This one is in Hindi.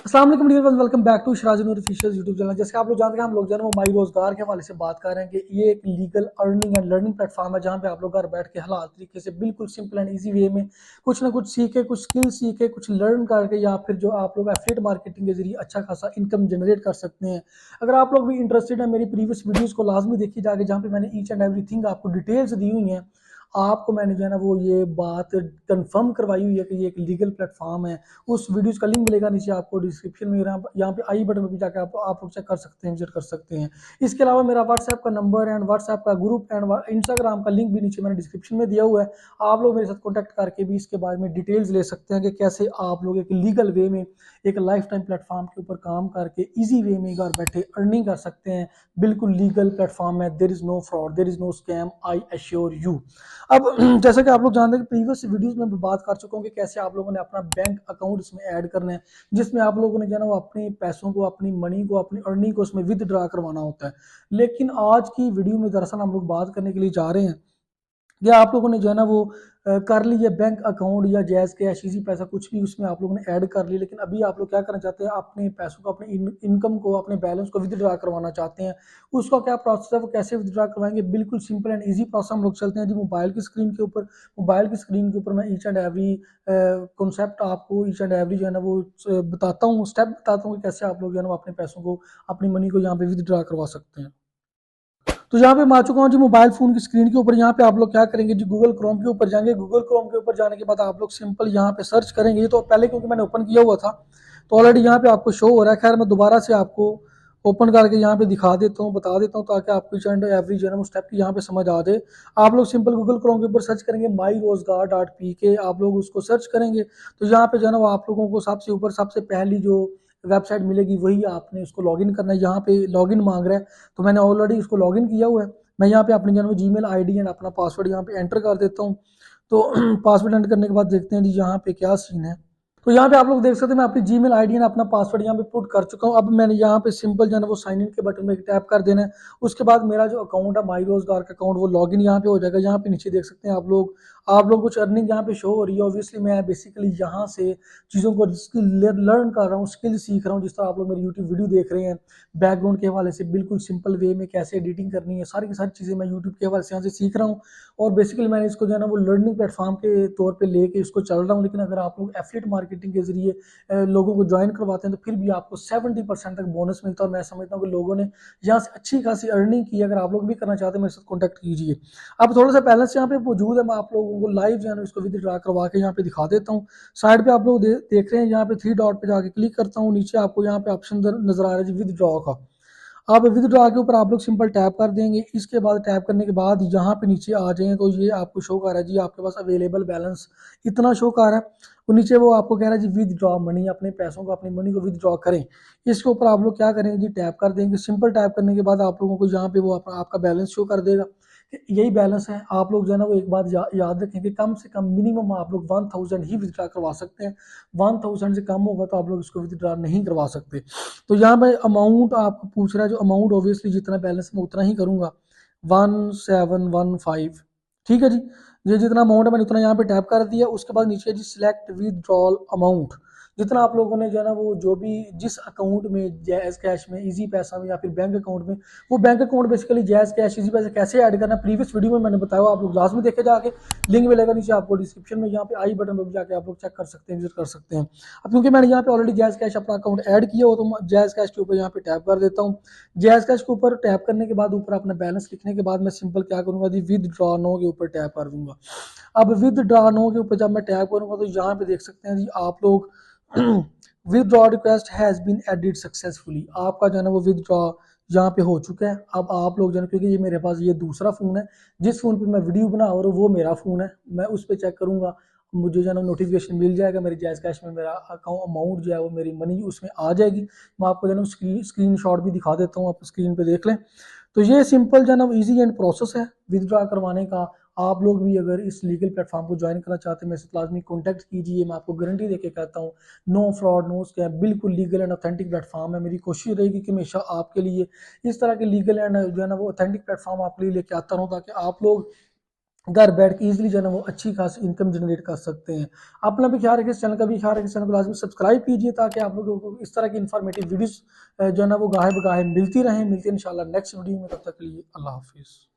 अस्सलाम वालेकुम dear, welcome back to Sharaz Noor official YouTube channel. जैसे आप लोग जानते हैं, हम लोग जो है वो माई रोजगार के हवाले से बात कर रहे हैं कि ये एक legal earning and learning platform है जहां पे आप लोग घर बैठ के हलाल तरीके से बिल्कुल सिंपल एंड इजी वे में कुछ ना कुछ सीखे, कुछ स्किल सीखे, कुछ लर्न करके या फिर जो आप लोग एफिलिएट मार्केटिंग के जरिए अच्छा खासा इनकम जनरेट कर सकते हैं। अगर आप लोग भी इंटरेस्टेड है, मेरी प्रीवियस वीडियोज़ को लाजमी देखी जाके, जहाँ पे मैंने ईच एंड एवरीथिंग आपको डिटेल्स दी हुई हैं। आपको मैंने जो है ना वो ये बात कंफर्म करवाई हुई है कि ये एक लीगल प्लेटफॉर्म है। उस वीडियोस का लिंक मिलेगा नीचे आपको डिस्क्रिप्शन में, यहाँ पे आई बटन में भी जाकर आप लोग चेक कर सकते हैं, विजिट कर सकते हैं। इसके अलावा मेरा व्हाट्सएप का नंबर एंड व्हाट्सएप का ग्रुप एंड इंस्टाग्राम का लिंक भी नीचे मैंने डिस्क्रिप्शन में दिया हुआ है। आप लोग मेरे साथ कॉन्टैक्ट करके भी इसके बारे में डिटेल्स ले सकते हैं कि कैसे आप लोग एक लीगल वे में एक लाइफ टाइम प्लेटफॉर्म के ऊपर काम करके ईजी वे में घर बैठे अर्निंग कर सकते हैं। बिल्कुल लीगल प्लेटफॉर्म है, there is no fraud, there is no scam, I assure you. अब जैसा कि आप लोग जानते हैं कि प्रीवियस वीडियोस में मैं बात कर चुका हूँ कि कैसे आप लोगों ने अपना बैंक अकाउंट इसमें ऐड करना है, जिसमें आप लोगों ने जो है ना वो अपने पैसों को, अपनी मनी को, अपनी अर्निंग को उसमें विदड्रा करवाना होता है। लेकिन आज की वीडियो में दरअसल हम लोग बात करने के लिए जा रहे हैं या आप लोगों ने जो है ना वो कर लिया बैंक अकाउंट या जैज़ कैश, इजी पैसा, कुछ भी उसमें आप लोगों ने ऐड कर लिया। लेकिन अभी आप लोग क्या करना चाहते हैं, अपने पैसों को, अपने इनकम को, अपने बैलेंस को विदड्रा करवाना चाहते हैं। उसका क्या प्रोसेस है, वो कैसे विदड्रा करवाएंगे? बिल्कुल सिंपल एंड ईजी प्रोसेस हम लोग चलते हैं जी मोबाइल की स्क्रीन के ऊपर। मोबाइल की स्क्रीन के ऊपर मैं ईच एंड एवरी कॉन्सेप्ट आपको, ईच एंड एवरी जो है ना वो बताता हूँ, स्टेप बताता हूँ कि कैसे आप लोग जो है ना अपने पैसों को, अपनी मनी को यहाँ पे विदड्रा करवा सकते हैं। तो यहाँ पे मैं आ चुका हूँ जी मोबाइल फोन की स्क्रीन के ऊपर। यहाँ पे आप लोग क्या करेंगे जी, गूगल क्रोम के ऊपर जाएंगे। गूगल क्रोम के ऊपर जाने के बाद आप लोग सिंपल यहाँ पे सर्च करेंगे। ये तो पहले क्योंकि मैंने ओपन किया हुआ था तो ऑलरेडी यहाँ पे आपको शो हो रहा है। खैर मैं दोबारा से आपको ओपन करके यहाँ पे दिखा देता हूँ, बता देता हूँ, ताकि आपको ईच एंड एवरी जो है ना स्टेप यहाँ पे समझ आ जाए। आप लोग सिंपल गूगल क्रोम के ऊपर सर्च करेंगे माई रोजगार डॉट पी के, आप लोग उसको सर्च करेंगे तो यहाँ पे जो है ना वो आप लोगों को सबसे ऊपर सबसे पहली जो वेबसाइट मिलेगी वही आपने उसको लॉगिन करना है। यहाँ पे लॉगिन मांग रहा है तो मैंने ऑलरेडी उसको लॉगिन किया हुआ है। मैं यहाँ पे अपनी जो जीमेल आईडी एंड अपना पासवर्ड यहाँ पे एंटर कर देता हूँ। तो पासवर्ड एंटर करने के बाद देखते हैं जी यहाँ पे क्या सीन है। तो यहाँ पे आप लोग देख सकते हैं मैं अपनी जीमेल आईडी एंड अपना पासवर्ड यहाँ पे पुट कर चुका हूँ। अब मैंने यहाँ पे सिंपल जो है ना वो साइन इन के बटन में टैप कर देना है। उसके बाद मेरा जो अकाउंट है माई रोजगार का अकाउंट, वो लॉगिन यहाँ पे हो जाएगा। यहाँ पे नीचे देख सकते हैं आप लोग कुछ अर्निंग यहाँ पे शो हो रही है। ऑब्वियसली मैं बेसिकली यहाँ से चीज़ों को लर्न कर रहा हूँ, स्किल सीख रहा हूँ। जिस तरह आप लोग मेरी यूट्यूब वीडियो देख रहे हैं, बैकग्राउंड के हवाले से बिल्कुल सिंपल वे में कैसे एडिटिंग करनी है, सारी की सारी चीज़ें मैं यूट्यूब के हवाले से यहाँ से सीख रहा हूँ। और बेसिकली मैंने इसको जो है ना वो लर्निंग प्लेटफॉर्म के तौर पे लेके इसको चल रहा हूँ। लेकिन अगर आप लोग एफिलिएट मार्केटिंग के जरिए लोगों को ज्वाइन करवाते हैं तो फिर भी आपको 70% तक बोनस मिलता है। और मैं समझता हूँ कि लोगों ने यहाँ से अच्छी खासी अर्निंग की। अगर आप लोग भी करना चाहते हैं मेरे साथ कॉन्टैक्ट कीजिए। अब थोड़ा सा बैलेंस यहाँ पे मौजूद है, मैं आप लोगों को लाइव जो है ना इसको विदड्रा करवा के यहाँ पे दिखा देता हूँ। साइड पे आप लोग देख रहे हैं, यहाँ पे 3 डॉट पे जाके क्लिक करता हूँ, नीचे आपको यहाँ पे ऑप्शन नजर आ रहा है जी विदड्रॉ का। आप विदड्रॉ के ऊपर आप लोग सिंपल टैप कर देंगे। इसके बाद टैप करने के बाद यहाँ पे नीचे आ जाए तो ये आपको शो कर रहा है जी आपके पास अवेलेबल बैलेंस इतना शो कर रहा है। और नीचे वो आपको कह रहा है जी विदड्रॉ मनी, अपने पैसों को, अपनी मनी को विदड्रॉ करें। इसके ऊपर आप लोग क्या करेंगे जी, टैप कर देंगे। सिंपल टैप करने के बाद आप लोगों को यहाँ पे वो आपका बैलेंस शो कर देगा। यही बैलेंस है। आप लोग जो है ना वो एक बात याद रखें कि कम से कम मिनिमम आप लोग 1000 ही विदड्रा करवा सकते हैं। 1000 से कम होगा तो आप लोग इसको विदड्रा नहीं करवा सकते। तो यहाँ पे अमाउंट आपको पूछ रहा है, जो अमाउंट ऑब्वियसली जितना बैलेंस मैं उतना ही करूंगा, 1715। ठीक है जी, ये जितना अमाउंट है मैंने उतना यहाँ पे टैप कर दिया। उसके बाद नीचे जी सिलेक्ट विदड्रॉल अमाउंट, जितना आप लोगों ने जो है ना वो जो भी जिस अकाउंट में, जैज़ कैश में, इजी पैसा में या फिर बैंक अकाउंट में, वो bank account basically jazz cash, easy पैसा कैसे ऐड करना प्रीवियस वीडियो में मैंने बताया। आप लोग लास्ट में देखे जाके, लिंक मिलेगा नीचे आपको डिस्क्रिप्शन में, यहाँ पे आई बटन पर जाके आप लोग चेक कर सकते हैं, विजिट कर सकते हैं। अब क्योंकि मैंने यहाँ पे ऑलरेडी जैज़ कैश अपना अकाउंट ऐड किया हो तो जैज़ कैश के ऊपर यहाँ पे टैप कर देता हूँ। जैज़ कैश के ऊपर टैप करने के बाद ऊपर अपना बैलेंस लिखने के बाद मैं सिंपल क्या करूँगा जी, विदड्रॉ नो के ऊपर टैप कर दूंगा। अब विदड्रॉ नो के ऊपर जब मैं टैप करूंगा तो यहाँ पे देख सकते हैं जी आप लोग withdraw request has been added successfully, आपका जो है ना वो विदड्रॉ यहाँ पे हो चुका है। अब आप लोग जो है, क्योंकि ये मेरे पास ये दूसरा फ़ोन है, जिस फ़ोन पे मैं वीडियो बना रहा हूँ वो मेरा फ़ोन है, मैं उस पर चेक करूँगा, मुझे जो है ना नोटिफिकेशन मिल जाएगा। मेरे जैज़ कैश में मेरा अकाउंट अमाउंट जो है वो मेरी मनी उसमें आ जाएगी। मैं आपको जो है ना स्क्रीन शॉट भी दिखा देता हूँ, आप स्क्रीन पे देख लें। तो ये सिंपल जो है ना ईजी एंड प्रोसेस है विदड्रॉ करवाने का। आप लोग भी अगर इस लीगल प्लेटफॉर्म को ज्वाइन करना चाहते हैं मेरे साथ लाजमी कॉन्टैक्ट कीजिए। मैं आपको गारंटी देके कहता हूँ, नो फ्रॉड नो स्कैम, बिल्कुल लीगल एंड ऑथेंटिक प्लेटफॉर्म है। मेरी कोशिश रहेगी कि हमेशा आपके लिए इस तरह के लीगल एंड जो है ना वो ऑथेंटिक प्लेटफॉर्म आपके लिए लेके आता रहूँ, ताकि आप लोग घर बैठ के इजीली जो है ना वो अच्छी खासी इनकम जनरेट कर सकते हैं। अपना भी ख्याल रखें, इस चैनल का भी ख्याल रखें, इस चैनल को लाजमी सब्सक्राइब कीजिए ताकि आप लोगों को इस तरह की इंफॉर्मेटिव वीडियोस जो है ना वो गाहे बगाहे मिलती रहें। मिलती है इंशाल्लाह नेक्स्ट वीडियो में, तब तक के लिए अल्लाह हाफिज़।